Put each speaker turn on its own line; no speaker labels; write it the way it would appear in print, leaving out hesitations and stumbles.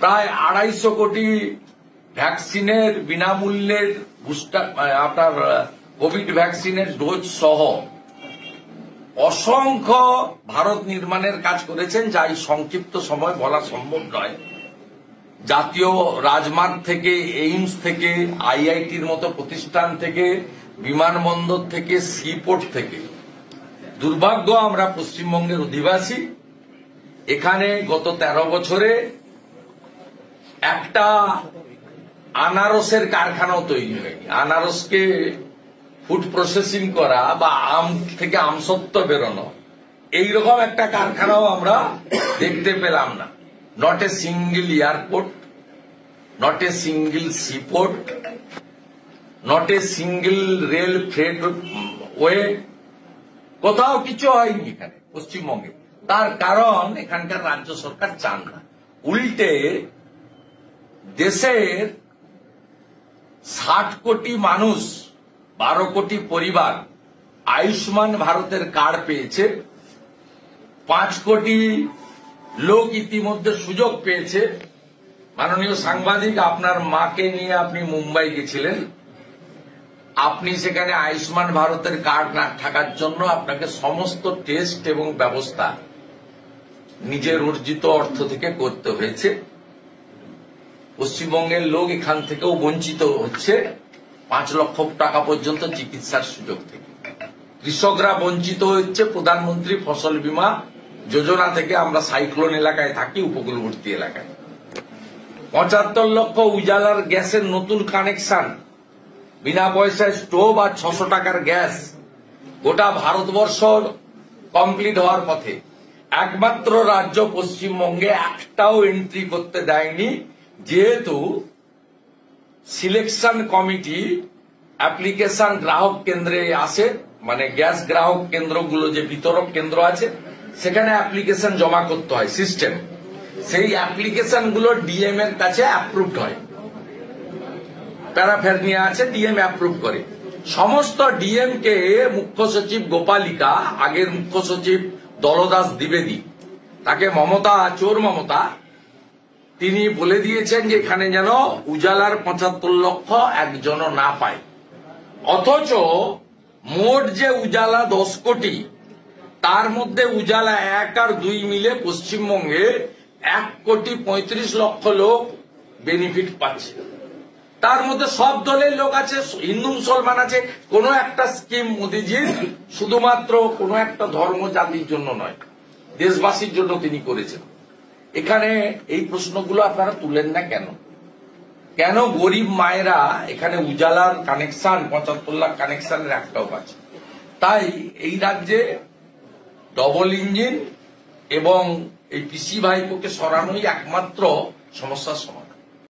প্রায় 250 কোটি ভ্যাকসিনের বিনামূল্যের বুস্টার আপনার কোভিড ভ্যাকসিনের ডোজ সহ অসংখ্য ভারত নির্মাণের কাজ করেছেন, যা এই সংক্ষিপ্ত সময় বলা সম্ভব নয়। জাতীয় রাজমার্গ থেকে, এইমস থেকে, আইআইটির মতো প্রতিষ্ঠান থেকে, বিমানবন্দর থেকে, সিপোর্ট থেকে। দুর্ভাগ্য আমরা পশ্চিমবঙ্গের অধিবাসী, এখানে গত 13 বছরে একটা আনারসের কারখানাও তৈরি হয়নি। আনারসকে ফুড প্রসেসিং করা বা আম থেকে আমসত্ব বেরোনো, এইরকম একটা কারখানাও আমরা দেখতে পেলাম না। Not a single airport, not a single seaport, not a single rail freight way, কোথাও কিছু হয়নি এখানে পশ্চিমবঙ্গে। তার কারণ এখানকার রাজ্য সরকার চান না। উল্টে দেশের 60 কোটি মানুষ, 12 কোটি পরিবার আয়ুষ্মান ভারতের কার্ড পেয়েছে। 5 কোটি লোক ইতিমধ্যে সুযোগ পেয়েছে। মাননীয় সাংবাদিক, আপনার মাকে নিয়ে আপনি মুম্বাই গেছিলেন। আপনি সেখানে আয়ুষ্মান ভারতের কার্ড না থাকার জন্য আপনাকে সমস্ত টেস্ট এবং ব্যবস্থা নিজের অর্জিত অর্থ থেকে করতে হয়েছে। পশ্চিমবঙ্গের লোক এখান থেকেও বঞ্চিত হচ্ছে 5 লক্ষ টাকা পর্যন্ত চিকিৎসার সুযোগ থেকে। কৃষকরা বঞ্চিত হচ্ছে প্রধানমন্ত্রী ফসল বীমা যোজনা থেকে। আমরা সাইক্লোন এলাকায় থাকি, উপকূলবর্তী এলাকায়। 75 লক্ষ উজালার গ্যাসের নতুন কানেকশন, বিনা পয়সায় স্টোভ আর 600 টাকার গ্যাস গোটা ভারতবর্ষ কমপ্লিট হওয়ার পথে। একমাত্র রাজ্য পশ্চিমবঙ্গে একটাও এন্ট্রি করতে দেয়নি, যেহেতু সিলেকশন কমিটি অ্যাপ্লিকেশন গ্রাহক কেন্দ্রে আসে, মানে গ্যাস গ্রাহক কেন্দ্রগুলো যে বিতরক কেন্দ্র আছে সেখানে অ্যাপ্লিকেশন জমা করতে হয় সিস্টেম। সেই অ্যাপ্লিকেশন গুলো ডিএম এর কাছে অ্যাপ্রুভড হয়, প্যারাফেরনিয়া আছে, ডিএম অ্যাপ্রুভ করে। সমস্ত ডিএম কে মুখ্য সচিব গোপালিকা, আগের মুখ্য সচিব দলদাস দ্বিবেদী, তাকে মমতা, চোর মমতা, তিনি বলে দিয়েছেন যে এখানে যেন উজালার 75 লক্ষ একজনও না পায়। অথচ মোট যে উজালা 10 কোটি, তার মধ্যে উজালা 1 আর 2 মিলে পশ্চিমবঙ্গে 1,35 লক্ষ লোক বেনিফিট পাচ্ছে। তার মধ্যে সব দলের লোক আছে, হিন্দু মুসলমান আছে। কোন একটা স্কিম মোদীজির শুধুমাত্র কোন একটা ধর্ম জাতির জন্য নয়, দেশবাসীর জন্য তিনি করেছেন। এখানে এই প্রশ্নগুলো আপনারা তুলেন না কেন? কেন গরিব মায়েরা এখানে উজালার কানেকশন, 75 লাখ কানেকশনের একটাও পাচ্ছে? তাই এই রাজ্যে ডবল ইঞ্জিন এবং এই পিসি ভাইপোকে সরানোই একমাত্র সমস্যার সমাধান।